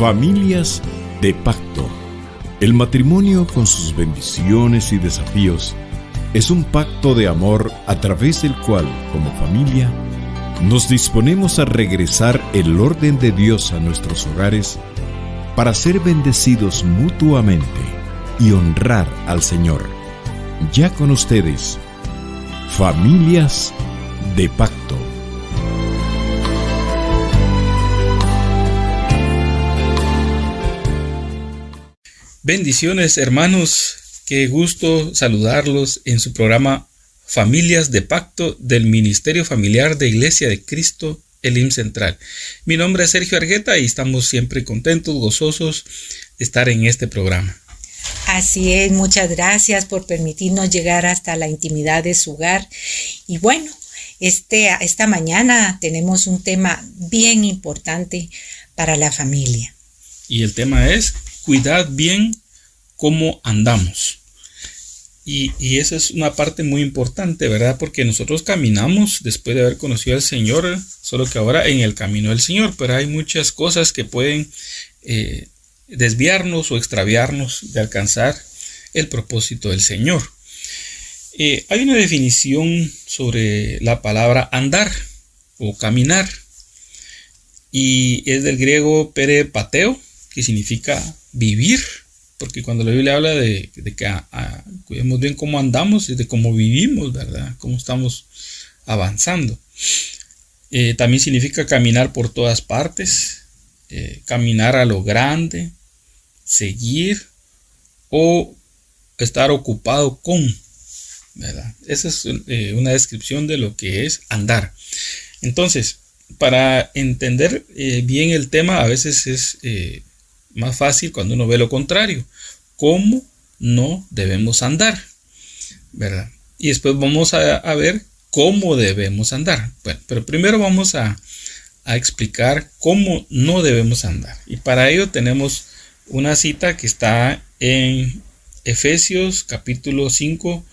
Familias de pacto. El matrimonio, con sus bendiciones y desafíos, es un pacto de amor a través del cual, como familia, nos disponemos a regresar el orden de Dios a nuestros hogares para ser bendecidos mutuamente y honrar al Señor. Ya con ustedes, Familias de Pacto. Bendiciones, hermanos, qué gusto saludarlos en su programa Familias de Pacto del Ministerio Familiar de Iglesia de Cristo, Elim Central. Mi nombre es Sergio Argueta y estamos siempre contentos, gozosos de estar en este programa. Así es, muchas gracias por permitirnos llegar hasta la intimidad de su hogar. Y bueno, esta mañana tenemos un tema bien importante para la familia. Y el tema es: cuidad bien cómo andamos. Y esa es una parte muy importante, ¿verdad? Porque nosotros caminamos después de haber conocido al Señor, solo que ahora en el camino del Señor, pero hay muchas cosas que pueden desviarnos o extraviarnos de alcanzar el propósito del Señor. Hay una definición sobre la palabra andar o caminar, y es del griego perepateo, que significa vivir, porque cuando la Biblia habla de que cuidemos bien cómo andamos, es de cómo vivimos, ¿verdad? Cómo estamos avanzando. También significa caminar por todas partes, caminar a lo grande, seguir o estar ocupado con, ¿verdad? Esa es una descripción de lo que es andar. Entonces, para entender bien el tema, a veces es más fácil cuando uno ve lo contrario: cómo no debemos andar, ¿verdad? Y después vamos a ver cómo debemos andar. Bueno, pero primero vamos a explicar cómo no debemos andar. Y para ello tenemos una cita que está en Efesios capítulo 5,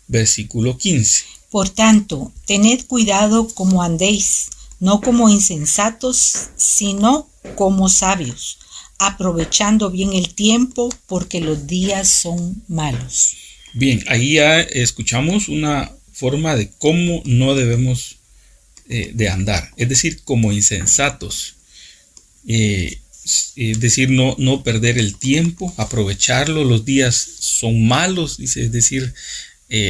versículo 15. Por tanto, tened cuidado cómo andéis, no como insensatos, sino como sabios, aprovechando bien el tiempo, porque los días son malos. Bien, ahí ya escuchamos una forma de cómo no debemos de andar, es decir, como insensatos. Es decir, no perder el tiempo, aprovecharlo. Los días son malos, dice, es decir,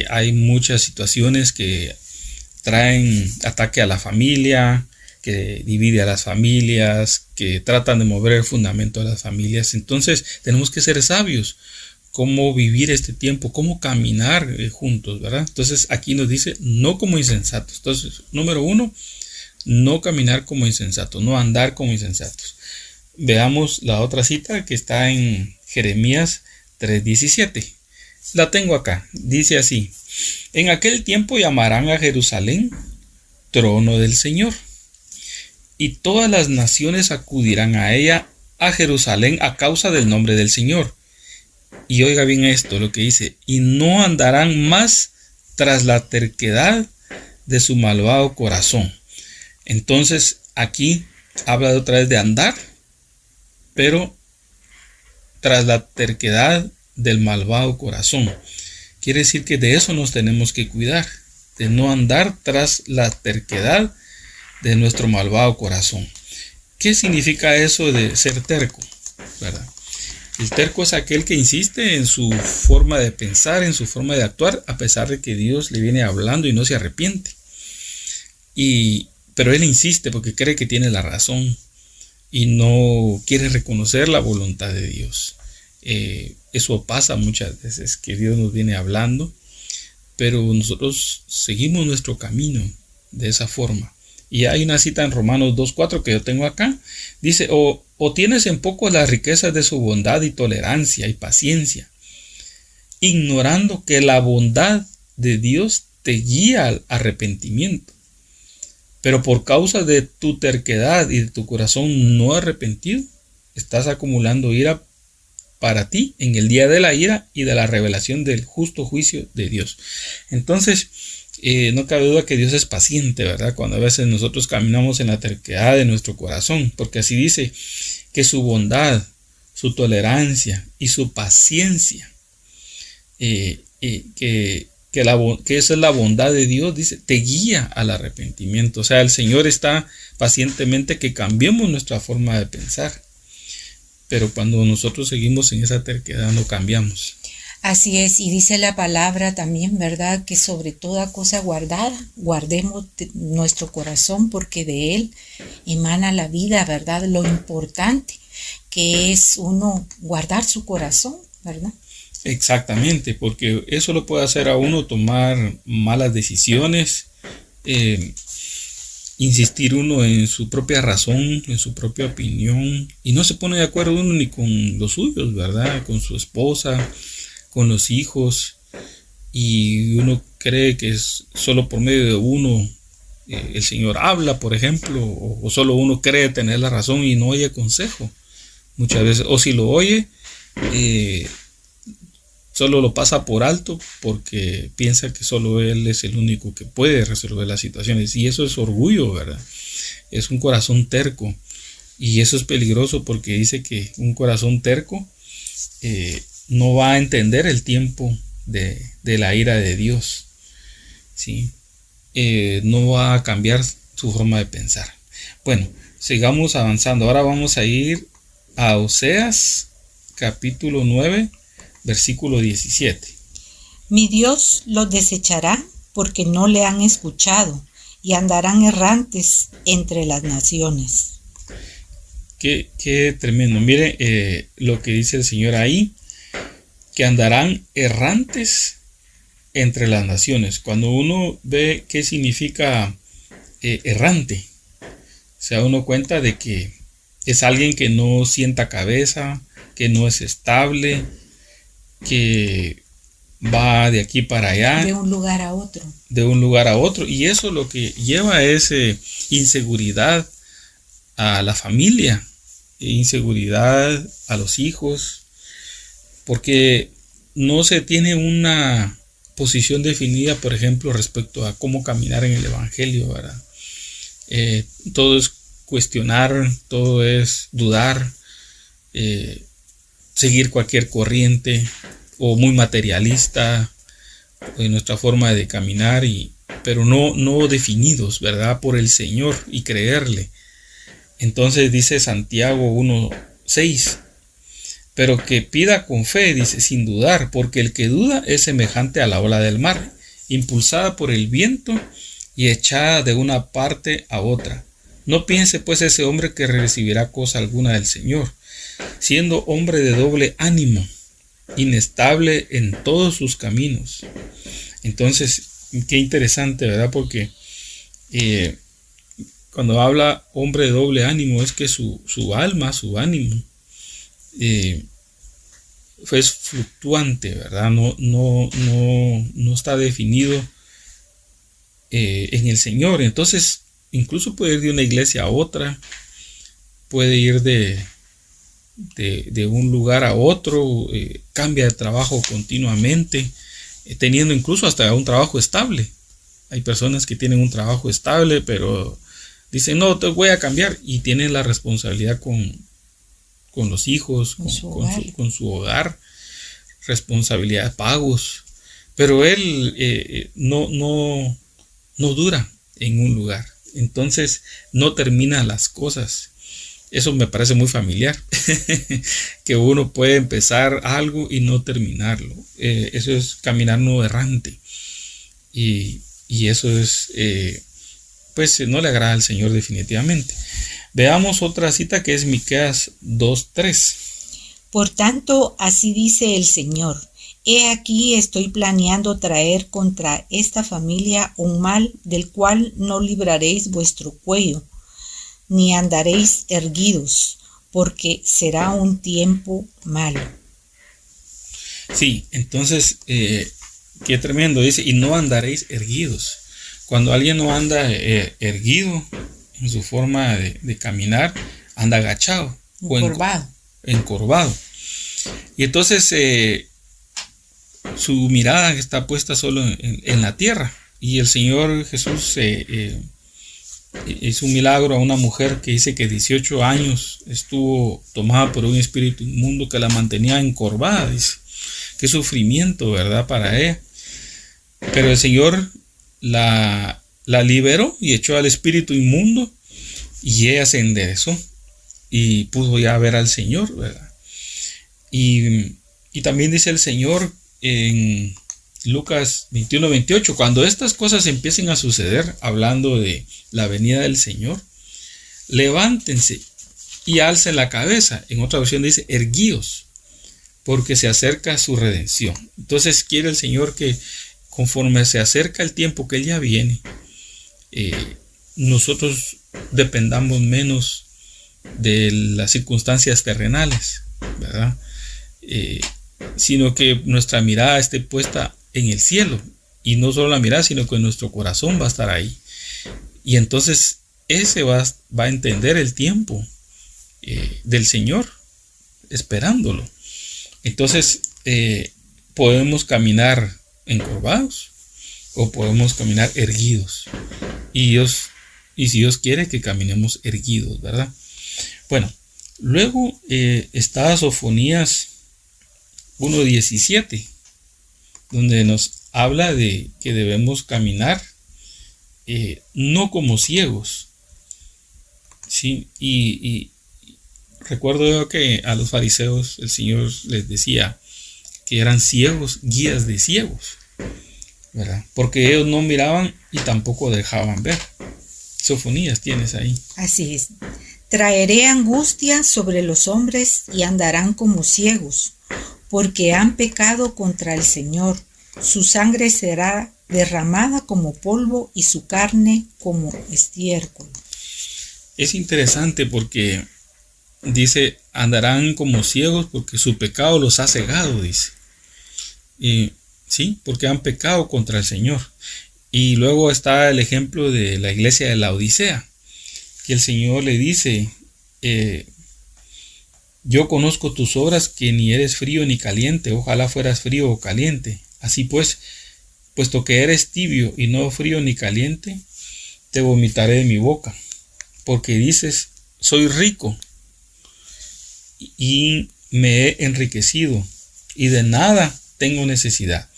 hay muchas situaciones que traen ataque a la familia, que divide a las familias, que tratan de mover el fundamento de las familias. Entonces tenemos que ser sabios, cómo vivir este tiempo, cómo caminar juntos, ¿verdad? Entonces aquí nos dice no como insensatos. Entonces, número 1, no caminar como insensatos, no andar como insensatos. Veamos la otra cita que está en Jeremías 3:17. La tengo acá. Dice así: en aquel tiempo llamarán a Jerusalén trono del Señor, y todas las naciones acudirán a ella, a Jerusalén, a causa del nombre del Señor. Y oiga bien esto, lo que dice: y no andarán más tras la terquedad de su malvado corazón. Entonces aquí habla de otra vez de andar, pero tras la terquedad del malvado corazón. Quiere decir que de eso nos tenemos que cuidar, de no andar tras la terquedad de nuestro malvado corazón. ¿Qué significa eso de ser terco? ¿Verdad? El terco es aquel que insiste en su forma de pensar, en su forma de actuar, a pesar de que Dios le viene hablando y no se arrepiente. Pero él insiste porque cree que tiene la razón y no quiere reconocer la voluntad de Dios. Eso pasa muchas veces, que Dios nos viene hablando, pero nosotros seguimos nuestro camino de esa forma. Y hay una cita en Romanos 2:4 que yo tengo acá. Dice: o tienes en poco las riquezas de su bondad y tolerancia y paciencia, ignorando que la bondad de Dios te guía al arrepentimiento. Pero por causa de tu terquedad y de tu corazón no arrepentido, estás acumulando ira para ti en el día de la ira y de la revelación del justo juicio de Dios. Entonces, no cabe duda que Dios es paciente, ¿verdad? Cuando a veces nosotros caminamos en la terquedad de nuestro corazón, porque así dice: que su bondad, su tolerancia y su paciencia, que esa es la bondad de Dios, dice, te guía al arrepentimiento. O sea, el Señor está pacientemente que cambiemos nuestra forma de pensar. Pero cuando nosotros seguimos en esa terquedad no cambiamos. Así es, y dice la palabra también, ¿verdad? Que sobre toda cosa guardada, guardemos nuestro corazón porque de él emana la vida, ¿verdad? Lo importante que es uno guardar su corazón, ¿verdad? Exactamente, porque eso lo puede hacer a uno tomar malas decisiones, insistir uno en su propia razón, en su propia opinión, y no se pone de acuerdo uno ni con los suyos, ¿verdad? Con su esposa, con los hijos, y uno cree que es solo por medio de uno el Señor habla, por ejemplo, o solo uno cree tener la razón y no oye consejo muchas veces, o si lo oye, solo lo pasa por alto porque piensa que solo él es el único que puede resolver las situaciones, y eso es orgullo, ¿verdad? Es un corazón terco, y eso es peligroso porque dice que un corazón terco no va a entender el tiempo de la ira de Dios, ¿sí? No va a cambiar su forma de pensar. Bueno, sigamos avanzando. Ahora vamos a ir a Oseas capítulo 9, versículo 17. Mi Dios los desechará porque no le han escuchado y andarán errantes entre las naciones. Qué tremendo. Mire lo que dice el Señor ahí, que andarán errantes entre las naciones. Cuando uno ve qué significa errante, se da uno cuenta de que es alguien que no sienta cabeza, que no es estable, que va de aquí para allá. De un lugar a otro. De un lugar a otro. Y eso lo que lleva es inseguridad a la familia, inseguridad a los hijos, porque no se tiene una posición definida, por ejemplo, respecto a cómo caminar en el Evangelio, ¿verdad? Todo es cuestionar, todo es dudar, seguir cualquier corriente, o muy materialista en nuestra forma de caminar, pero no definidos, ¿verdad? Por el Señor y creerle. Entonces dice Santiago 1:6, pero que pida con fe, dice, sin dudar, porque el que duda es semejante a la ola del mar, impulsada por el viento y echada de una parte a otra. No piense pues ese hombre que recibirá cosa alguna del Señor, siendo hombre de doble ánimo, inestable en todos sus caminos. Entonces, qué interesante, ¿verdad? Porque cuando habla hombre de doble ánimo, es que su alma, su ánimo, es fluctuante, ¿verdad? No está definido en el Señor. Entonces, incluso puede ir de una iglesia a otra, puede ir de un lugar a otro, cambia de trabajo continuamente, teniendo incluso hasta un trabajo estable. Hay personas que tienen un trabajo estable, pero dicen, no, te voy a cambiar, y tienen la responsabilidad con los hijos, con su hogar, responsabilidad, pagos, pero él no dura en un lugar, entonces no termina las cosas. Eso me parece muy familiar, que uno puede empezar algo y no terminarlo. Eso es caminar no errante, y eso es, pues no le agrada al Señor definitivamente. Veamos otra cita que es Miqueas 2:3. Por tanto, así dice el Señor: he aquí estoy planeando traer contra esta familia un mal del cual no libraréis vuestro cuello, ni andaréis erguidos, porque será un tiempo malo. Sí, entonces, qué tremendo, dice, y no andaréis erguidos. Cuando alguien no anda erguido en su forma de caminar, anda agachado, encorvado. Y entonces su mirada está puesta solo en la tierra. Y el Señor Jesús hizo un milagro a una mujer que dice que 18 años estuvo tomada por un espíritu inmundo que la mantenía encorvada. Dice, qué sufrimiento, ¿verdad? Para ella. Pero el Señor la liberó y echó al espíritu inmundo y ella se enderezó y pudo ya ver al Señor, ¿verdad? Y también dice el Señor en Lucas 21-28, cuando estas cosas empiecen a suceder, hablando de la venida del Señor, levántense y alcen la cabeza. En otra versión dice, erguíos, porque se acerca su redención. Entonces quiere el Señor que conforme se acerca el tiempo que Él ya viene, nosotros dependamos menos de las circunstancias terrenales, ¿verdad? Sino que nuestra mirada esté puesta en el cielo, y no solo la mirada, sino que nuestro corazón va a estar ahí, y entonces ese va a entender el tiempo del Señor, esperándolo. Entonces podemos caminar encorvados o podemos caminar erguidos, y si Dios quiere que caminemos erguidos, ¿verdad? Bueno, luego está Sofonías 1:17, donde nos habla de que debemos caminar no como ciegos, ¿sí? Y recuerdo yo que a los fariseos el Señor les decía que eran ciegos, guías de ciegos, ¿verdad? Porque ellos no miraban y tampoco dejaban ver. Sofonías tienes ahí. Así es. Traeré angustia sobre los hombres y andarán como ciegos, porque han pecado contra el Señor. Su sangre será derramada como polvo y su carne como estiércol. Es interesante porque dice, andarán como ciegos porque su pecado los ha cegado, dice. Sí, porque han pecado contra el Señor. Y luego está el ejemplo de la iglesia de la Odisea, que el Señor le dice, yo conozco tus obras, que ni eres frío ni caliente, ojalá fueras frío o caliente. Así pues, puesto que eres tibio y no frío ni caliente, te vomitaré de mi boca, porque dices, soy rico y me he enriquecido y de nada tengo necesidad.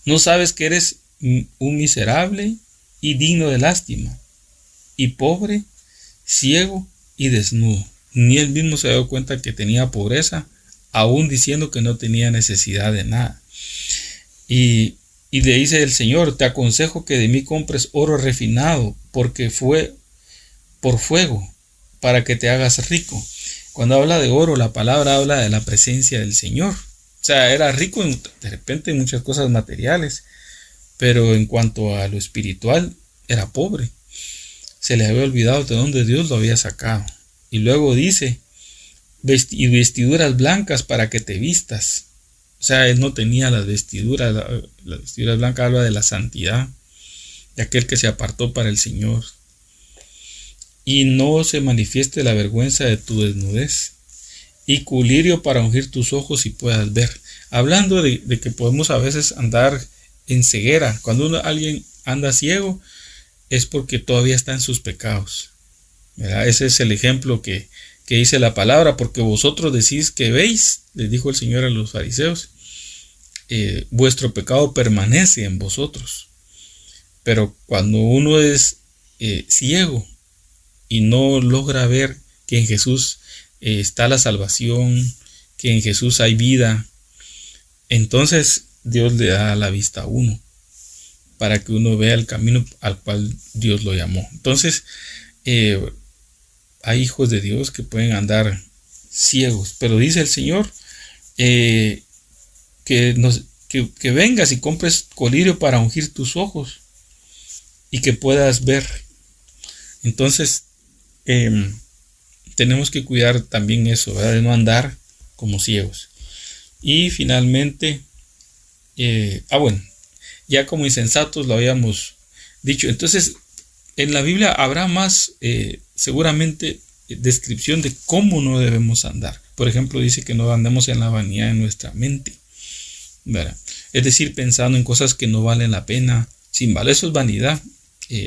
No sabes que eres un miserable y digno de lástima, y pobre, ciego y desnudo. Ni él mismo se dio cuenta que tenía pobreza, aún diciendo que no tenía necesidad de nada. Y le dice el Señor, te aconsejo que de mí compres oro refinado, porque fue por fuego, para que te hagas rico. Cuando habla de oro, la palabra habla de la presencia del Señor. O sea, era rico de repente en muchas cosas materiales, pero en cuanto a lo espiritual, era pobre. Se le había olvidado de dónde Dios lo había sacado. Y luego dice, y vestiduras blancas para que te vistas. O sea, él no tenía las vestiduras. Las vestiduras blancas habla de la santidad, de aquel que se apartó para el Señor. Y no se manifieste la vergüenza de tu desnudez. Y colirio para ungir tus ojos y puedas ver. Hablando de que podemos a veces andar en ceguera. Cuando alguien anda ciego, es porque todavía está en sus pecados, ¿verdad? Ese es el ejemplo que dice la palabra, porque vosotros decís que veis, les dijo el Señor a los fariseos, vuestro pecado permanece en vosotros. Pero cuando uno es ciego y no logra ver que en Jesús está la salvación, que en Jesús hay vida, entonces Dios le da la vista a uno, para que uno vea el camino al cual Dios lo llamó. Entonces, hay hijos de Dios que pueden andar ciegos, pero dice el Señor que vengas y compres colirio para ungir tus ojos y que puedas ver. Entonces, tenemos que cuidar también eso, ¿verdad? De no andar como ciegos. Y finalmente, ya como insensatos lo habíamos dicho. Entonces, en la Biblia habrá más, seguramente, descripción de cómo no debemos andar. Por ejemplo, dice que no andemos en la vanidad de nuestra mente, ¿verdad? Es decir, pensando en cosas que no valen la pena, sin valer. Eso es vanidad,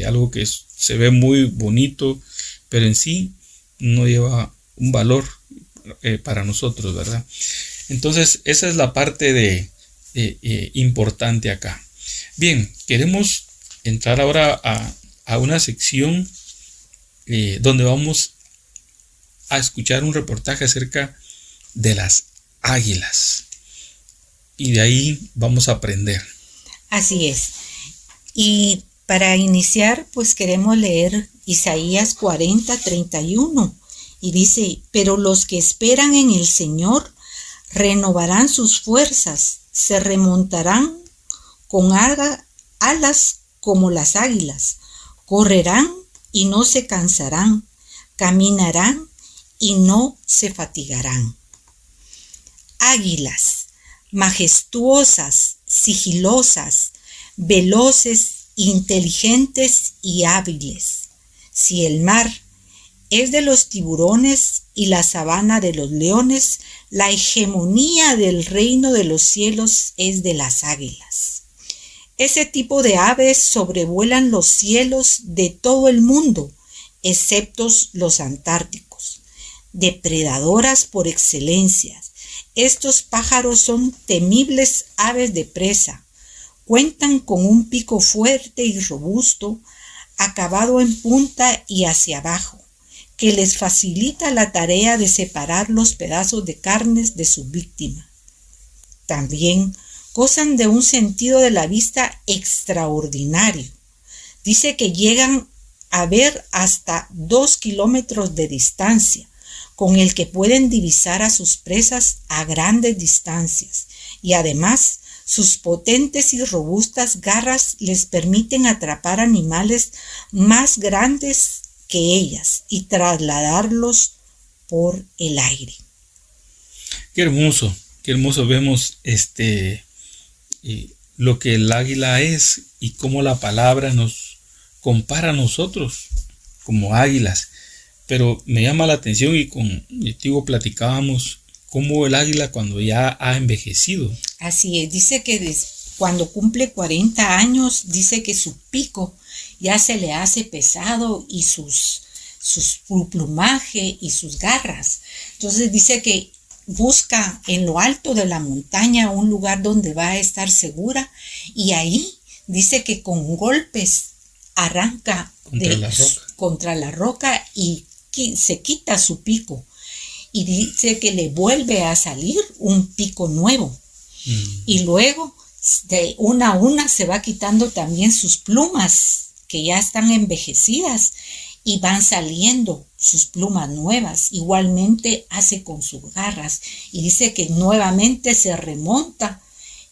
algo que es se ve muy bonito, pero en sí no lleva un valor para nosotros, ¿verdad? Entonces, esa es la parte importante acá. Bien, queremos entrar ahora a una sección donde vamos a escuchar un reportaje acerca de las águilas. Y de ahí vamos a aprender. Así es. Y para iniciar, pues queremos leer Isaías 40:31. Y dice: pero los que esperan en el Señor renovarán sus fuerzas, se remontarán con alas como las águilas, correrán y no se cansarán, caminarán y no se fatigarán. Águilas, majestuosas, sigilosas, veloces, inteligentes y hábiles. Si el mar es de los tiburones y la sabana de los leones, la hegemonía del reino de los cielos es de las águilas. Ese tipo de aves sobrevuelan los cielos de todo el mundo, excepto los antárticos. Depredadoras por excelencia, estos pájaros son temibles aves de presa. Cuentan con un pico fuerte y robusto, acabado en punta y hacia abajo, que les facilita la tarea de separar los pedazos de carnes de su víctima. También gozan de un sentido de la vista extraordinario. Dice que llegan a ver hasta 2 kilómetros de distancia, con el que pueden divisar a sus presas a grandes distancias, y además sus potentes y robustas garras les permiten atrapar animales más grandes que ellas y trasladarlos por el aire. Qué hermoso vemos lo que el águila es y cómo la palabra nos compara a nosotros como águilas. Pero me llama la atención y contigo platicábamos cómo el águila cuando ya ha envejecido. Así es, dice que cuando cumple 40 años, dice que su pico ya se le hace pesado y su plumaje y sus garras. Entonces dice que busca en lo alto de la montaña un lugar donde va a estar segura, y ahí dice que con golpes arranca contra la roca y se quita su pico, y dice que le vuelve a salir un pico nuevo. Y luego de una a una se va quitando también sus plumas que ya están envejecidas y van saliendo sus plumas nuevas. Igualmente hace con sus garras, y dice que nuevamente se remonta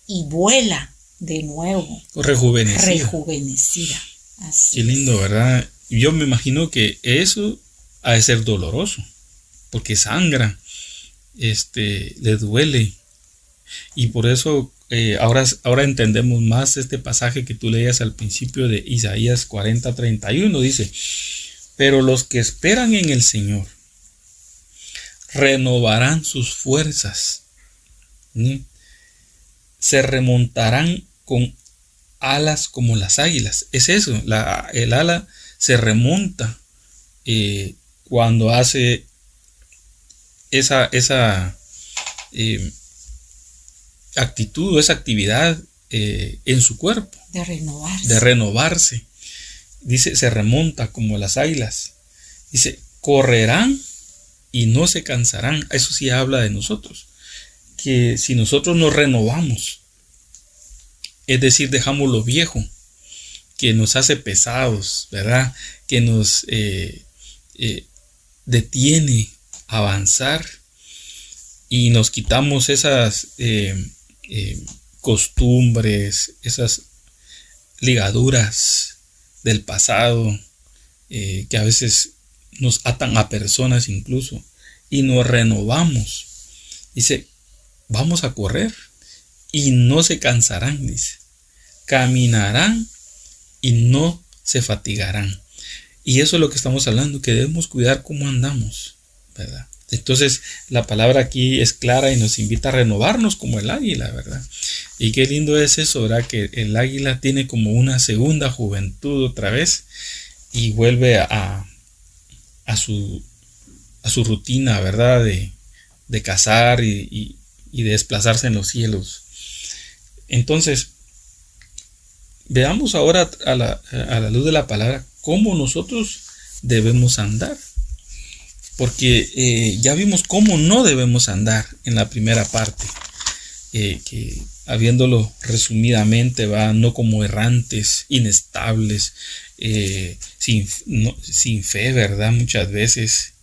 y vuela de nuevo, rejuvenecida. Así Qué lindo, ¿verdad? Yo me imagino que eso ha de ser doloroso, porque sangra, le duele, y por eso ahora entendemos más este pasaje que tú leías al principio de Isaías 40:31. Dice: pero los que esperan en el Señor renovarán sus fuerzas, se remontarán con alas como las águilas. Es eso, el ala se remonta cuando hace esa actitud o esa actividad en su cuerpo de renovarse. Dice, se remonta como las águilas. Dice, correrán y no se cansarán. Eso sí habla de nosotros, que si nosotros nos renovamos, es decir, dejamos lo viejo que nos hace pesados, ¿verdad? Que nos detiene a avanzar, y nos quitamos esas costumbres, esas ligaduras del pasado que a veces nos atan a personas incluso, y nos renovamos. Dice, vamos a correr y no se cansarán, dice, caminarán y no se fatigarán. Y eso es lo que estamos hablando, que debemos cuidar cómo andamos, ¿verdad? Entonces la palabra aquí es clara y nos invita a renovarnos como el águila, ¿verdad? Y qué lindo es eso, ¿verdad? Que el águila tiene como una segunda juventud otra vez, y vuelve a su rutina, ¿verdad? De cazar y de desplazarse en los cielos. Entonces, veamos ahora a la luz de la palabra cómo nosotros debemos andar. Porque ya vimos cómo no debemos andar en la primera parte, que habiéndolo resumidamente, va no como errantes, inestables, sin fe, ¿verdad? Muchas veces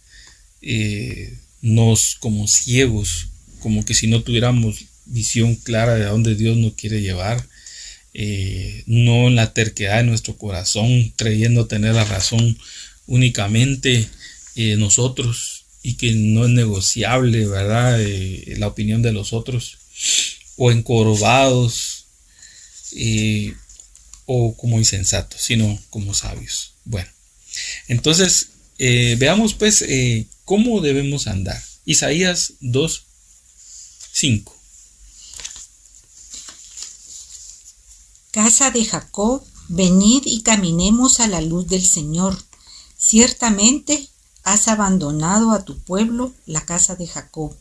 nos como ciegos, como que si no tuviéramos visión clara de a dónde Dios nos quiere llevar, no en la terquedad de nuestro corazón, creyendo tener la razón únicamente nosotros y que no es negociable, ¿verdad? La opinión de los otros, o encorvados, o como insensatos, sino como sabios. Bueno, entonces veamos pues cómo debemos andar. Isaías 2:5. Casa de Jacob, venid y caminemos a la luz del Señor. Ciertamente has abandonado a tu pueblo, la casa de Jacob.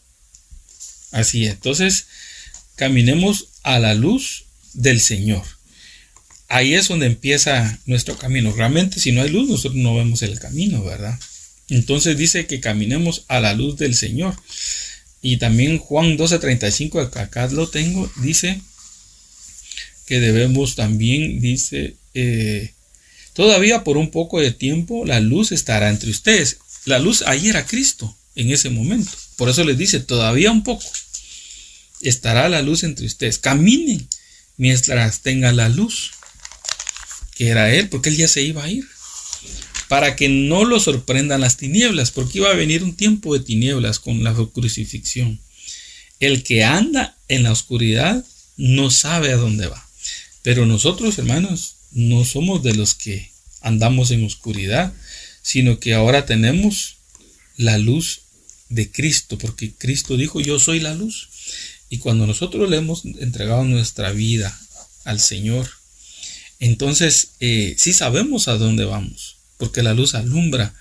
Así es. Entonces, caminemos a la luz del Señor. Ahí es donde empieza nuestro camino. Realmente, si no hay luz, nosotros no vemos el camino, ¿verdad? Entonces dice que caminemos a la luz del Señor. Y también Juan 12:35, acá lo tengo, dice que debemos también, dice, todavía por un poco de tiempo la luz estará entre ustedes. La luz ahí era Cristo en ese momento. Por eso les dice, todavía un poco estará la luz entre ustedes. Caminen mientras tenga la luz, que era Él, porque Él ya se iba a ir. Para que no lo sorprendan las tinieblas, porque iba a venir un tiempo de tinieblas con la crucifixión. El que anda en la oscuridad no sabe a dónde va. Pero nosotros, hermanos, no somos de los que andamos en oscuridad, sino que ahora tenemos la luz de Cristo, porque Cristo dijo, yo soy la luz. Y cuando nosotros le hemos entregado nuestra vida al Señor, entonces sí sabemos a dónde vamos, porque la luz alumbra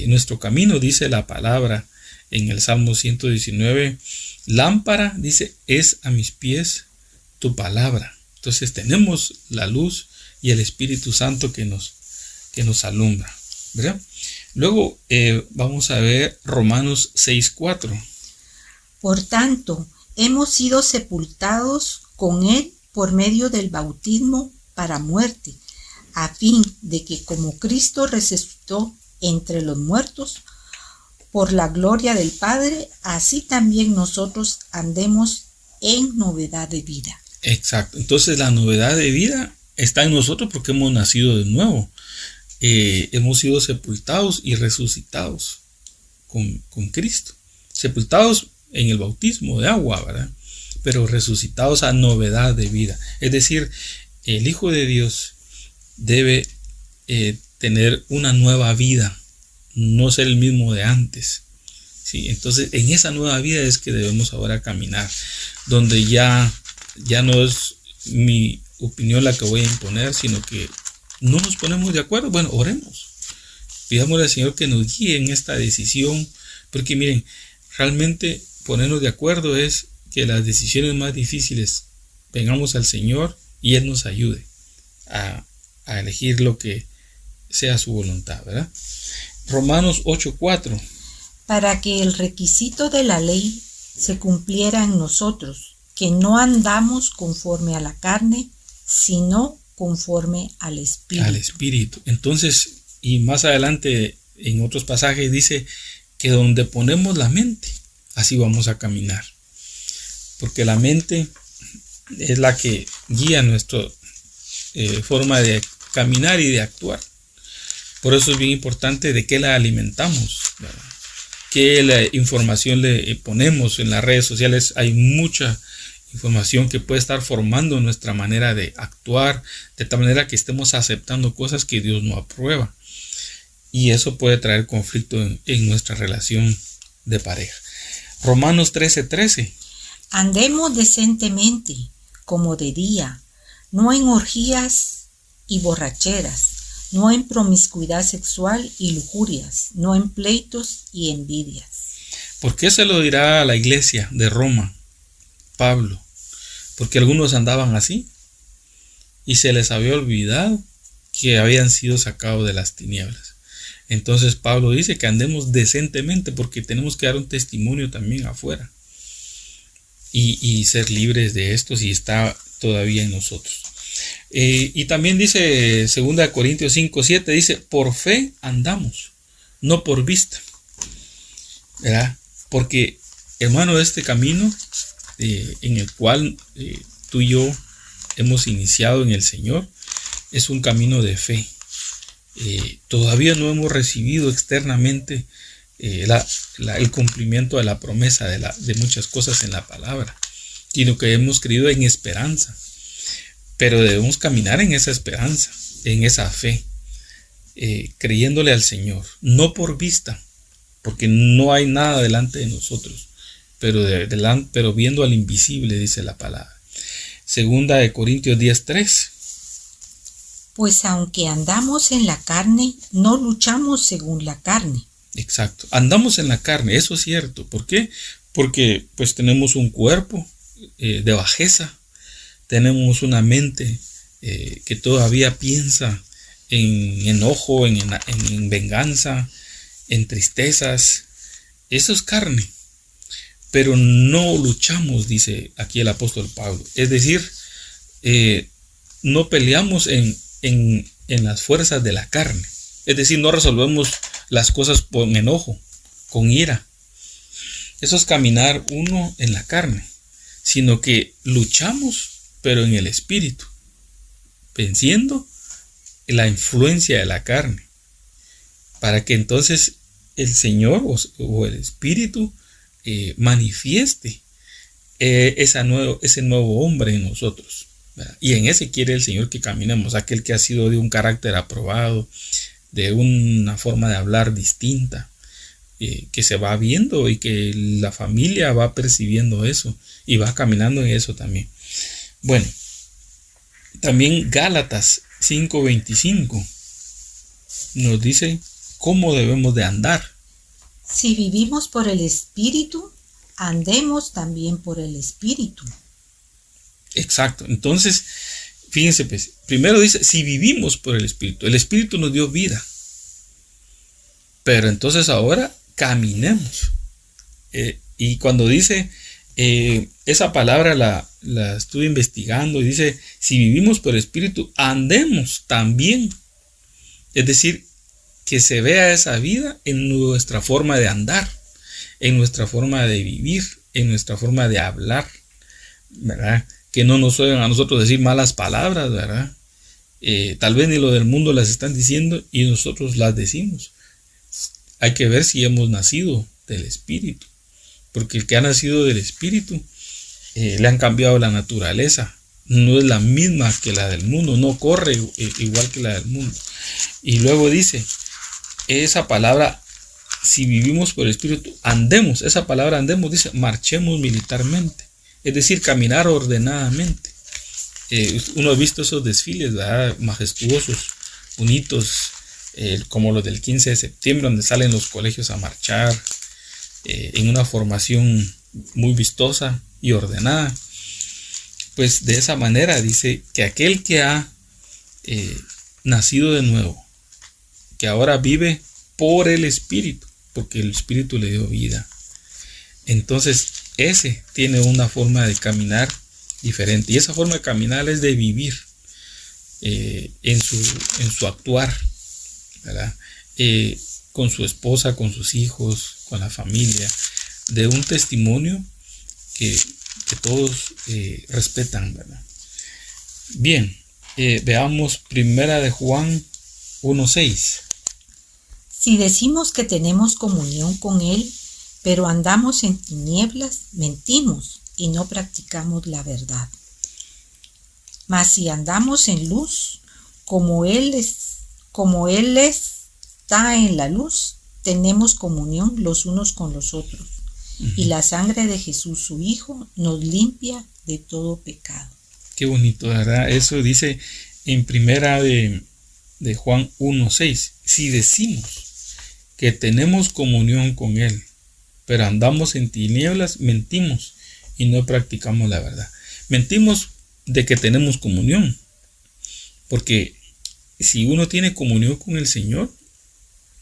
nuestro camino, dice la palabra en el Salmo 119, lámpara, dice, es a mis pies tu palabra. Entonces tenemos la luz y el Espíritu Santo que nos alumbra, ¿verdad? Luego vamos a ver Romanos 6:4. Por tanto, hemos sido sepultados con Él por medio del bautismo para muerte, a fin de que como Cristo resucitó entre los muertos, por la gloria del Padre, así también nosotros andemos en novedad de vida. Exacto. Entonces la novedad de vida está en nosotros porque hemos nacido de nuevo. Hemos sido sepultados y resucitados con Cristo. Sepultados en el bautismo de agua, ¿verdad? Pero resucitados a novedad de vida. Es decir, el Hijo de Dios debe tener una nueva vida, no ser el mismo de antes. ¿Sí? Entonces, en esa nueva vida es que debemos ahora caminar, donde ya no es mi opinión la que voy a imponer, sino que no nos ponemos de acuerdo. Bueno, oremos. Pidámosle al Señor que nos guíe en esta decisión, porque miren, realmente ponernos de acuerdo es que las decisiones más difíciles vengamos al Señor y Él nos ayude a elegir lo que sea su voluntad, ¿verdad? Romanos 8:4. Para que el requisito de la ley se cumpliera en nosotros, que no andamos conforme a la carne, sino conforme al Espíritu. Al Espíritu. Entonces, y más adelante en otros pasajes dice que donde ponemos la mente, así vamos a caminar. Porque la mente es la que guía nuestra forma de caminar y de actuar. Por eso es bien importante de qué la alimentamos, ¿verdad? Qué la información le ponemos en las redes sociales. Hay mucha información que puede estar formando nuestra manera de actuar, de tal manera que estemos aceptando cosas que Dios no aprueba. Y eso puede traer conflicto en nuestra relación de pareja. Romanos 13:13. Andemos decentemente, como de día, no en orgías y borracheras, no en promiscuidad sexual y lujurias, no en pleitos y envidias. ¿Por qué se lo dirá a la iglesia de Roma, Pablo? Porque algunos andaban así y se les había olvidado que habían sido sacados de las tinieblas. Entonces Pablo dice que andemos decentemente porque tenemos que dar un testimonio también afuera y ser libres de esto si está todavía en nosotros. Y también dice 2 Corintios 5:7, dice, por fe andamos, no por vista, ¿verdad? Porque, hermano, este camino en el cual tú y yo hemos iniciado en el Señor es un camino de fe. Todavía no hemos recibido externamente el cumplimiento de la promesa de muchas cosas en la palabra, sino que hemos creído en esperanza. Pero debemos caminar en esa esperanza, en esa fe, creyéndole al Señor, no por vista, porque no hay nada delante de nosotros, pero viendo al invisible, dice la palabra. 2 Corintios 10:3. Pues aunque andamos en la carne, no luchamos según la carne. Exacto, andamos en la carne, eso es cierto. ¿Por qué? Porque pues tenemos un cuerpo de bajeza, tenemos una mente que todavía piensa en enojo, en venganza, en tristezas. Eso es carne, pero no luchamos, dice aquí el apóstol Pablo. Es decir, no peleamos en las fuerzas de la carne. Es decir, no resolvemos las cosas con enojo, con ira. Eso es caminar uno en la carne, sino que luchamos, pero en el espíritu, venciendo la influencia de la carne, para que entonces el Señor o el Espíritu manifieste ese nuevo hombre en nosotros, ¿verdad? Y en ese quiere el Señor que caminemos, aquel que ha sido de un carácter aprobado, de una forma de hablar distinta, que se va viendo y que la familia va percibiendo eso y va caminando en eso también. Bueno, también Gálatas 5:25 nos dice cómo debemos de andar. Si vivimos por el Espíritu, andemos también por el Espíritu. Exacto. Entonces, fíjense, pues, primero dice, si vivimos por el Espíritu nos dio vida. Pero entonces ahora caminemos. Y cuando dice, esa palabra la estuve investigando y dice, si vivimos por el Espíritu, andemos también. Es decir, que se vea esa vida en nuestra forma de andar, en nuestra forma de vivir, en nuestra forma de hablar, ¿verdad? Que no nos oigan a nosotros decir malas palabras, ¿verdad? Tal vez ni lo del mundo las están diciendo y nosotros las decimos. Hay que ver si hemos nacido del Espíritu, porque el que ha nacido del Espíritu le han cambiado la naturaleza, no es la misma que la del mundo, no corre igual que la del mundo. Y luego dice, esa palabra, si vivimos por el Espíritu, andemos, esa palabra andemos, dice, marchemos militarmente, es decir, caminar ordenadamente. Uno ha visto esos desfiles, ¿verdad? Majestuosos, bonitos, como los del 15 de septiembre, donde salen los colegios a marchar en una formación muy vistosa y ordenada. Pues de esa manera dice que aquel que ha nacido de nuevo, que ahora vive por el Espíritu, porque el Espíritu le dio vida, entonces ese tiene una forma de caminar diferente, y esa forma de caminar es de vivir en su actuar, ¿verdad? Con su esposa, con sus hijos, con la familia, de un testimonio que todos respetan, ¿verdad? Bien, veamos primera de Juan 1:6. Si decimos que tenemos comunión con Él, pero andamos en tinieblas, mentimos y no practicamos la verdad. Mas si andamos en luz, como Él está en la luz, tenemos comunión los unos con los otros. Y la sangre de Jesús, su Hijo, nos limpia de todo pecado. Qué bonito, ¿verdad? Eso dice en primera de de Juan 1:6. Si decimos que tenemos comunión con Él, pero andamos en tinieblas, mentimos y no practicamos la verdad. Mentimos de que tenemos comunión, porque si uno tiene comunión con el Señor,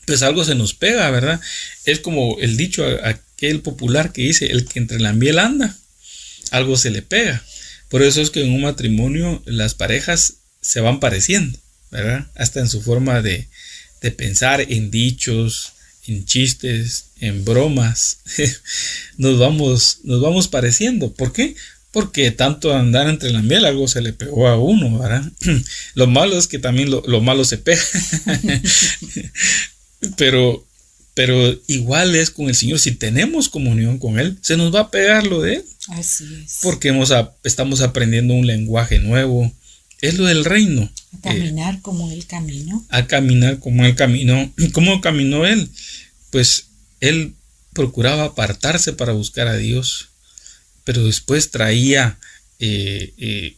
pues algo se nos pega, ¿verdad? Es como el dicho aquel popular que dice, el que entre la miel anda, algo se le pega. Por eso es que en un matrimonio las parejas se van pareciendo, ¿verdad? Hasta en su forma de pensar, en dichos, en chistes, en bromas. nos vamos pareciendo. ¿Por qué? Porque tanto andar entre la miel, algo se le pegó a uno, ¿verdad? Lo malo es que también lo malo se pega. Pero igual es con el Señor. Si tenemos comunión con Él, se nos va a pegar lo de Él. Así es. Porque estamos aprendiendo un lenguaje nuevo. Es lo del reino. A caminar como Él caminó. A caminar como Él caminó. ¿Cómo caminó Él? Pues Él procuraba apartarse para buscar a Dios, pero después traía el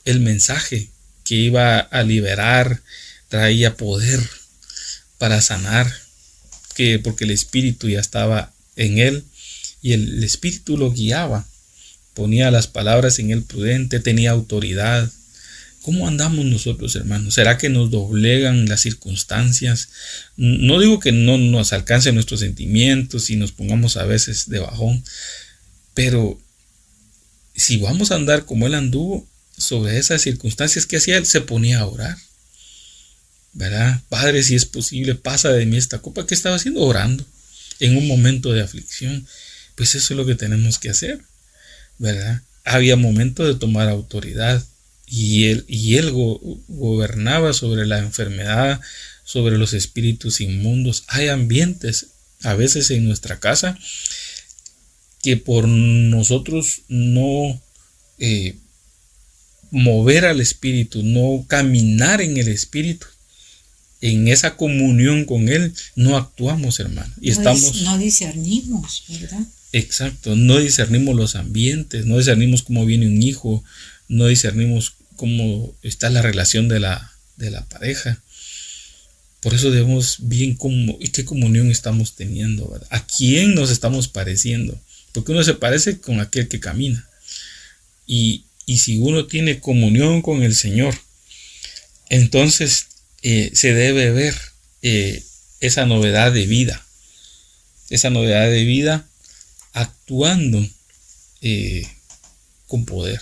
mensaje que iba a liberar, traía poder para sanar, porque el Espíritu ya estaba en Él y el Espíritu lo guiaba, ponía las palabras en Él prudente, tenía autoridad. ¿Cómo andamos nosotros, hermanos? ¿Será que nos doblegan las circunstancias? No digo que no nos alcancen nuestros sentimientos y nos pongamos a veces de bajón, pero si vamos a andar como Él anduvo sobre esas circunstancias que hacía Él, se ponía a orar, ¿verdad? Padre, si es posible, pasa de mí esta copa. ¿Qué estaba haciendo? Orando en un momento de aflicción. Pues eso es lo que tenemos que hacer, ¿verdad? Había momentos de tomar autoridad. Y él gobernaba sobre la enfermedad, sobre los espíritus inmundos. Hay ambientes a veces en nuestra casa que por nosotros no mover al espíritu, no caminar en el espíritu, en esa comunión con Él, no actuamos, hermano. Y no discernimos, ¿verdad? Exacto, no discernimos los ambientes, no discernimos cómo viene un hijo, no discernimos cómo está la relación de la pareja. Por eso debemos bien qué comunión estamos teniendo, ¿verdad? ¿A quién nos estamos pareciendo? Porque uno se parece con aquel que camina. Y si uno tiene comunión con el Señor, entonces se debe ver esa novedad de vida. Esa novedad de vida actuando con poder.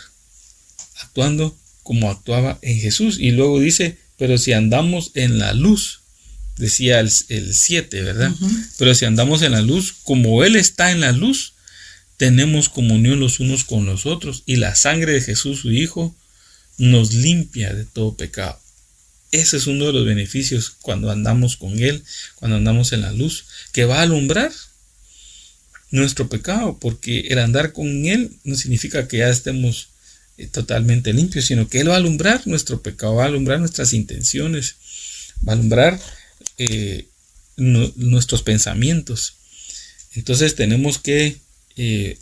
Actuando como actuaba en Jesús. Y luego dice, pero si andamos en la luz, decía el 7, ¿verdad? Pero si andamos en la luz, como Él está en la luz, tenemos comunión los unos con los otros, y la sangre de Jesús, su Hijo, nos limpia de todo pecado. Ese es uno de los beneficios cuando andamos con Él, cuando andamos en la luz, que va a alumbrar nuestro pecado, porque el andar con Él no significa que ya estemos totalmente limpios, sino que Él va a alumbrar nuestro pecado, va a alumbrar nuestras intenciones, va a alumbrar nuestros pensamientos. Entonces tenemos que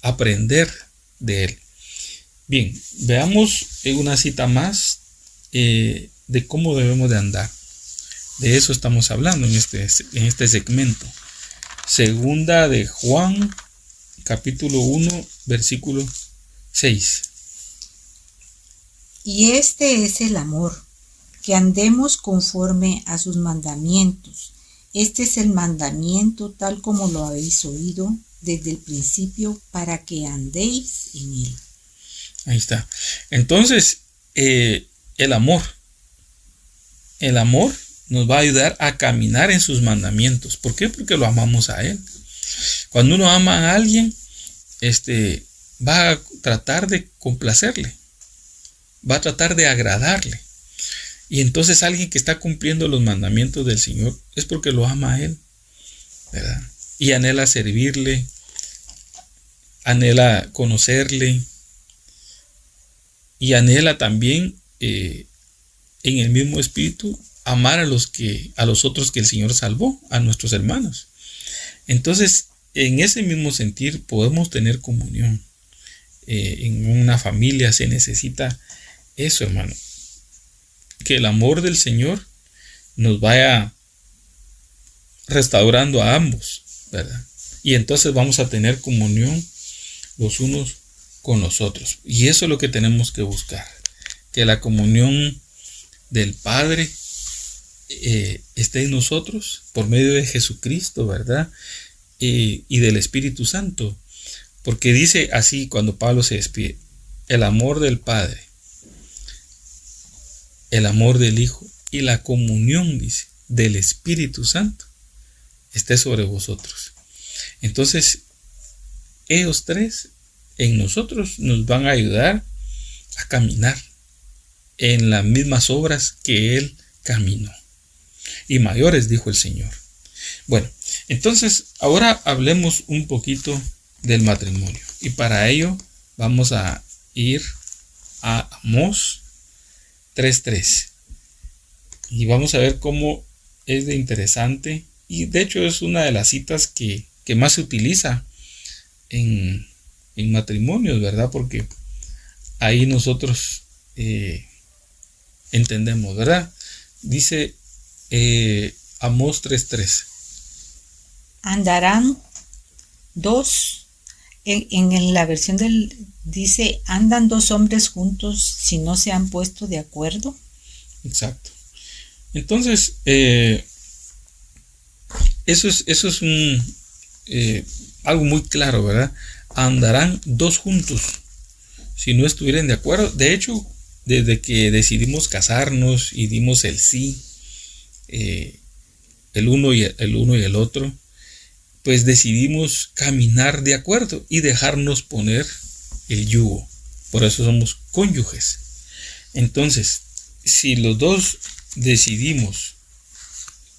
aprender de Él. Bien, veamos una cita más de cómo debemos de andar. De eso estamos hablando en este segmento. Segunda de Juan, capítulo 1, versículo 6. Y este es el amor, que andemos conforme a sus mandamientos. Este es el mandamiento tal como lo habéis oído desde el principio, para que andéis en él. Ahí está. Entonces, el amor nos va a ayudar a caminar en sus mandamientos. ¿Por qué? Porque lo amamos a Él. Cuando uno ama a alguien, va a tratar de complacerle, va a tratar de agradarle. Y entonces alguien que está cumpliendo los mandamientos del Señor es porque lo ama a Él, ¿verdad? Y anhela servirle, anhela conocerle, y anhela también en el mismo espíritu amar a los otros que el Señor salvó, a nuestros hermanos. Entonces, en ese mismo sentir podemos tener comunión. En una familia se necesita eso, hermano, que el amor del Señor nos vaya restaurando a ambos, ¿verdad? Y entonces vamos a tener comunión los unos con los otros. Y eso es lo que tenemos que buscar, que la comunión del Padre esté en nosotros por medio de Jesucristo, ¿verdad? Y del Espíritu Santo. Porque dice así cuando Pablo se despide: el amor del Padre, el amor del Hijo y la comunión, dice, del Espíritu Santo esté sobre vosotros. Entonces, ellos tres en nosotros nos van a ayudar a caminar en las mismas obras que Él caminó. Y mayores, dijo el Señor. Bueno, entonces ahora hablemos un poquito del matrimonio. Y para ello vamos a ir a Amós 3:3. Y vamos a ver cómo es de interesante. Y de hecho es una de las citas que más se utiliza en matrimonios, ¿verdad? Porque ahí nosotros entendemos, ¿verdad? Dice Amós 3:3. Andarán dos, en la versión dice, andan dos hombres juntos si no se han puesto de acuerdo. Exacto. Entonces, eso es algo muy claro, ¿verdad? Andarán dos juntos si no estuvieran de acuerdo. De hecho, desde que decidimos casarnos y dimos el sí, el uno y el otro, pues decidimos caminar de acuerdo y dejarnos poner el yugo. Por eso somos cónyuges. Entonces, si los dos decidimos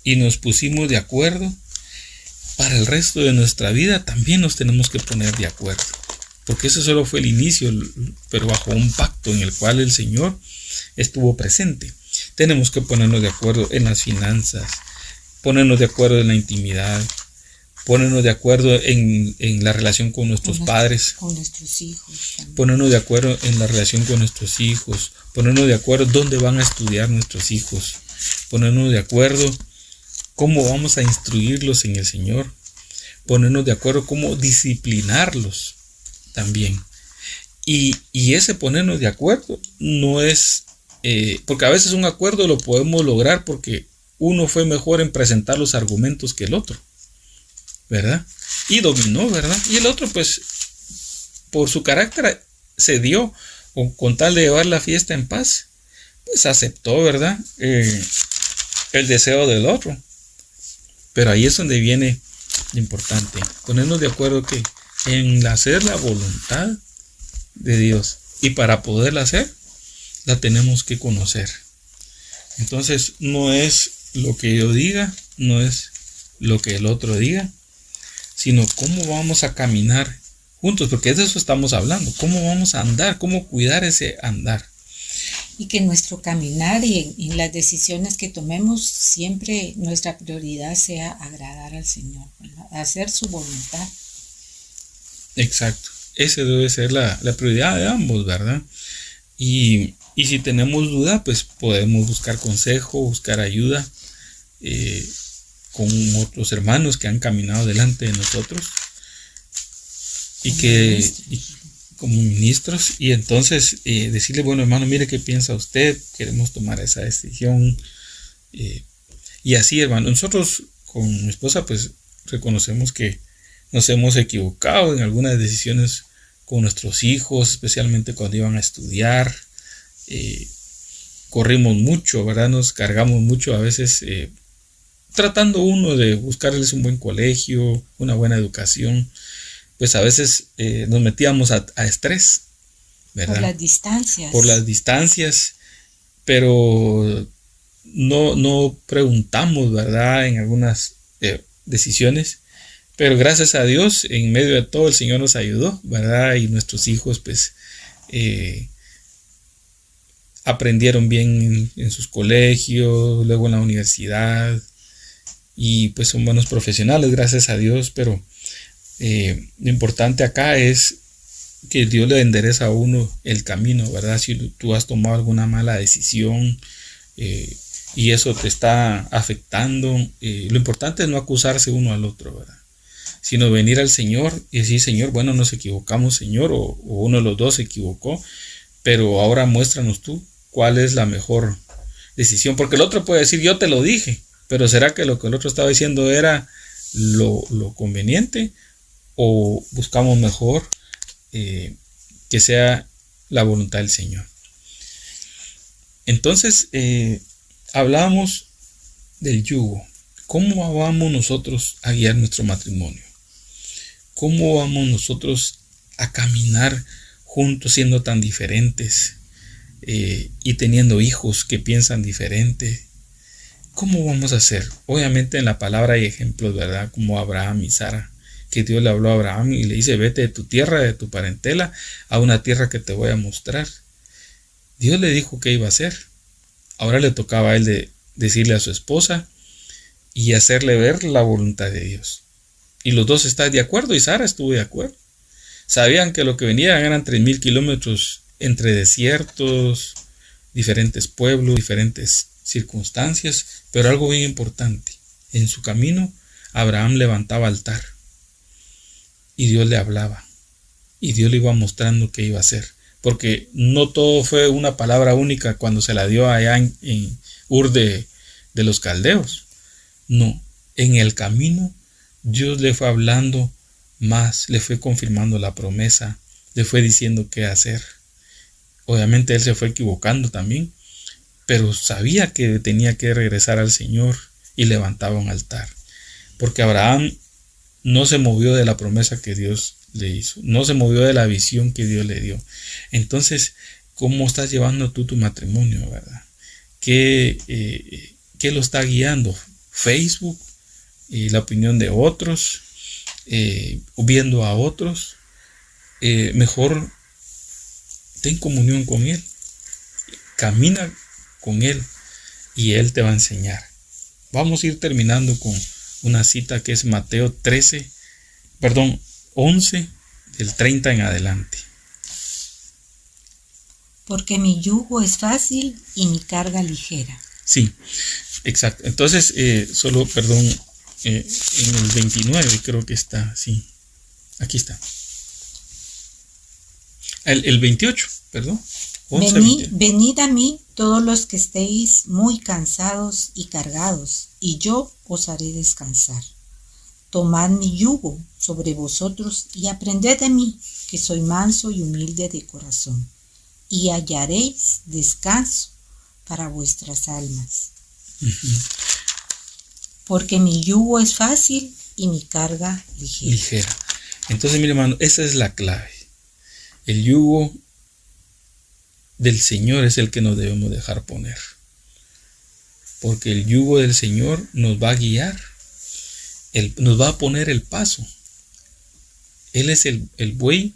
y nos pusimos de acuerdo, para el resto de nuestra vida también nos tenemos que poner de acuerdo. Porque eso solo fue el inicio, pero bajo un pacto en el cual el Señor estuvo presente. Tenemos que ponernos de acuerdo en las finanzas, ponernos de acuerdo en la intimidad, ponernos de acuerdo en la relación con nuestros padres, con nuestros hijos también. Ponernos de acuerdo en la relación con nuestros hijos, ponernos de acuerdo dónde van a estudiar nuestros hijos, ponernos de acuerdo cómo vamos a instruirlos en el Señor, ponernos de acuerdo cómo disciplinarlos también. Y ese ponernos de acuerdo no es, porque a veces un acuerdo lo podemos lograr porque uno fue mejor en presentar los argumentos que el otro, ¿verdad? Y dominó, ¿verdad? Y el otro, pues, por su carácter cedió, o con tal de llevar la fiesta en paz, pues aceptó, ¿verdad? El deseo del otro. Pero ahí es donde viene lo importante, ponernos de acuerdo que en hacer la voluntad de Dios, y para poderla hacer, la tenemos que conocer. Entonces, no es lo que yo diga, no es lo que el otro diga, sino cómo vamos a caminar juntos, porque de eso estamos hablando, cómo vamos a andar, cómo cuidar ese andar. Y que nuestro caminar y en las decisiones que tomemos, siempre nuestra prioridad sea agradar al Señor, ¿verdad? Hacer su voluntad. Exacto, esa debe ser la prioridad de ambos, ¿verdad? Y si tenemos duda, pues podemos buscar consejo, buscar ayuda con otros hermanos que han caminado delante de nosotros como ministros, y entonces decirle, bueno, hermano, mire qué piensa usted, queremos tomar esa decisión, y así, hermano, nosotros con mi esposa pues reconocemos que nos hemos equivocado en algunas decisiones con nuestros hijos, especialmente cuando iban a estudiar. Corrimos mucho, ¿verdad? Nos cargamos mucho a veces, tratando uno de buscarles un buen colegio, una buena educación. Pues a veces nos metíamos a estrés, ¿verdad? Por las distancias, pero no preguntamos, ¿verdad? En algunas decisiones, pero gracias a Dios, en medio de todo el Señor nos ayudó, ¿verdad? Y nuestros hijos, pues, aprendieron bien en sus colegios, luego en la universidad, y pues son buenos profesionales, gracias a Dios, pero lo importante acá es que Dios le endereza a uno el camino, ¿verdad? Si tú has tomado alguna mala decisión, y eso te está afectando, lo importante es no acusarse uno al otro, ¿verdad? Sino venir al Señor y decir, Señor, bueno, nos equivocamos, Señor, o uno de los dos se equivocó, pero ahora muéstranos tú cuál es la mejor decisión, porque el otro puede decir, yo te lo dije, pero ¿será que lo que el otro estaba diciendo era lo conveniente? ¿O buscamos mejor que sea la voluntad del Señor? Entonces, hablábamos del yugo. ¿Cómo vamos nosotros a guiar nuestro matrimonio? ¿Cómo vamos nosotros a caminar juntos siendo tan diferentes y teniendo hijos que piensan diferente? ¿Cómo vamos a hacer? Obviamente en la palabra hay ejemplos, ¿verdad? Como Abraham y Sara, que Dios le habló a Abraham y le dice, vete de tu tierra, de tu parentela, a una tierra que te voy a mostrar. Dios le dijo qué iba a hacer. Ahora le tocaba a él decirle a su esposa y hacerle ver la voluntad de Dios. Y los dos están de acuerdo y Sara estuvo de acuerdo. Sabían que lo que venían eran 3,000 kilómetros entre desiertos, diferentes pueblos, diferentes circunstancias, pero algo bien importante. En su camino, Abraham levantaba altar y Dios le hablaba y Dios le iba mostrando qué iba a hacer, porque no todo fue una palabra única cuando se la dio allá en Ur de los Caldeos. No, en el camino Dios le fue hablando más, le fue confirmando la promesa, le fue diciendo qué hacer. Obviamente él se fue equivocando también, pero sabía que tenía que regresar al Señor y levantaba un altar, porque Abraham no se movió de la promesa que Dios le hizo, no se movió de la visión que Dios le dio. Entonces, ¿cómo estás llevando tú tu matrimonio, verdad? ¿Qué lo está guiando? ¿Facebook? ¿La opinión de otros? ¿Viendo a otros? Mejor ten comunión con Él, camina con Él y Él te va a enseñar. Vamos a ir terminando con una cita que es Mateo 11, del 30 en adelante. Porque mi yugo es fácil y mi carga ligera. Sí, exacto. Entonces, en el 29 creo que está, sí. Aquí está. El 28, perdón. Venid a mí todos los que estéis muy cansados y cargados, y yo os haré descansar. Tomad mi yugo sobre vosotros y aprended de mí, que soy manso y humilde de corazón, y hallaréis descanso para vuestras almas. Porque mi yugo es fácil y mi carga ligera. Entonces, mi hermano, esa es la clave. El yugo del Señor es el que nos debemos dejar poner, porque el yugo del Señor nos va a guiar, nos va a poner el paso. Él es el buey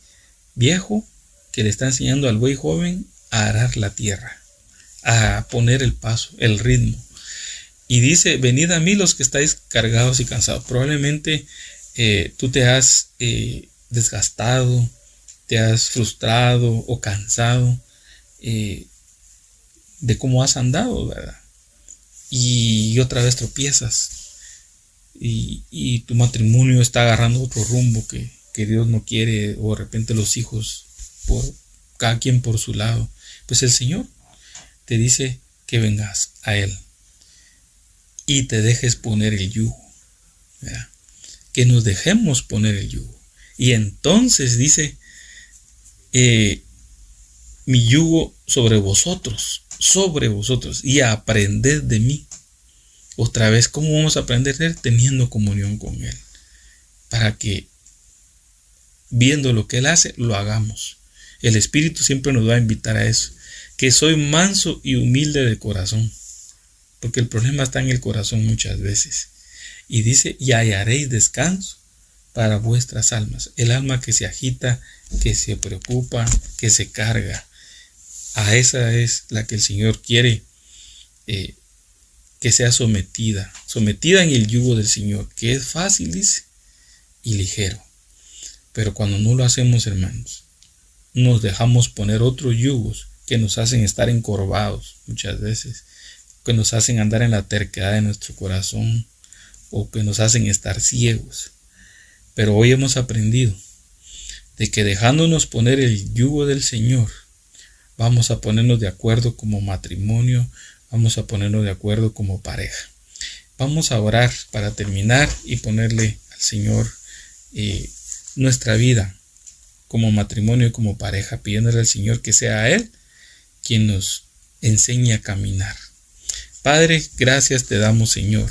viejo que le está enseñando al buey joven a arar la tierra, a poner el paso, el ritmo. Y dice, venid a mí los que estáis cargados y cansados. Probablemente tú te has desgastado, te has frustrado o cansado de cómo has andado, ¿verdad? Y otra vez tropiezas y tu matrimonio está agarrando otro rumbo que Dios no quiere, o de repente los hijos, cada quien por su lado. Pues el Señor te dice que vengas a Él y te dejes poner el yugo, ¿verdad? Que nos dejemos poner el yugo. Y entonces dice, mi yugo sobre vosotros, y aprended de mí. Otra vez, ¿cómo vamos a aprender de Él? Teniendo comunión con Él, para que viendo lo que Él hace, lo hagamos. El Espíritu siempre nos va a invitar a eso, que soy manso y humilde de corazón, porque el problema está en el corazón muchas veces. Y dice, y hallaréis descanso para vuestras almas. El alma que se agita, que se preocupa, que se carga, a esa es la que el Señor quiere que sea sometida en el yugo del Señor, que es fácil, dice, y ligero. Pero cuando no lo hacemos, hermanos, nos dejamos poner otros yugos que nos hacen estar encorvados muchas veces, que nos hacen andar en la terquedad de nuestro corazón o que nos hacen estar ciegos. Pero hoy hemos aprendido de que dejándonos poner el yugo del Señor, vamos a ponernos de acuerdo como matrimonio, vamos a ponernos de acuerdo como pareja. Vamos a orar para terminar y ponerle al Señor nuestra vida como matrimonio y como pareja, pidiéndole al Señor que sea Él quien nos enseñe a caminar. Padre, gracias te damos, Señor,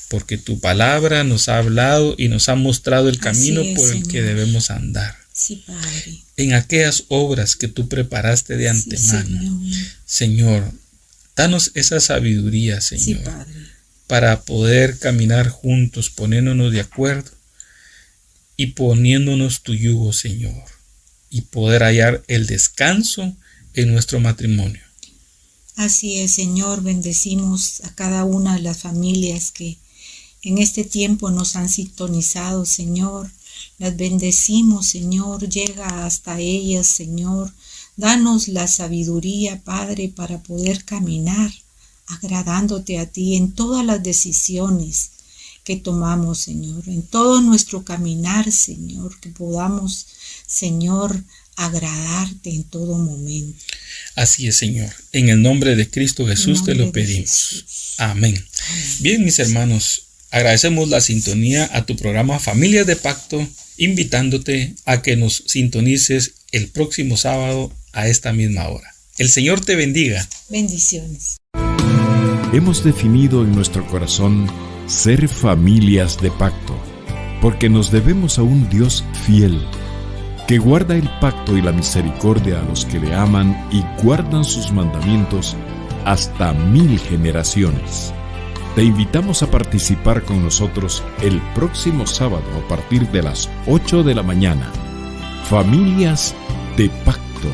porque tu palabra nos ha hablado y nos ha mostrado el camino por el que debemos andar. Sí, Padre. En aquellas obras que tú preparaste de antemano. Sí, Señor, danos esa sabiduría, Señor, sí, Padre, para poder caminar juntos, poniéndonos de acuerdo y poniéndonos tu yugo, Señor, y poder hallar el descanso en nuestro matrimonio. Así es, Señor, bendecimos a cada una de las familias que en este tiempo nos han sintonizado, Señor. Las bendecimos, Señor, llega hasta ellas, Señor. Danos la sabiduría, Padre, para poder caminar agradándote a ti en todas las decisiones que tomamos, Señor, en todo nuestro caminar, Señor, que podamos, Señor, agradarte en todo momento. Así es, Señor. En el nombre de Cristo Jesús te lo pedimos. Amén. Bien, mis hermanos, agradecemos la sintonía a tu programa Familias de Pacto, invitándote a que nos sintonices el próximo sábado a esta misma hora. El Señor te bendiga. Bendiciones. Hemos definido en nuestro corazón ser familias de pacto, porque nos debemos a un Dios fiel, que guarda el pacto y la misericordia a los que le aman y guardan sus mandamientos hasta 1000 generaciones. Te invitamos a participar con nosotros el próximo sábado a partir de las 8 de la mañana. Familias de Pacto.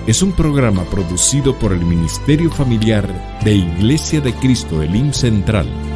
Es un programa producido por el Ministerio Familiar de Iglesia de Cristo Elim Central.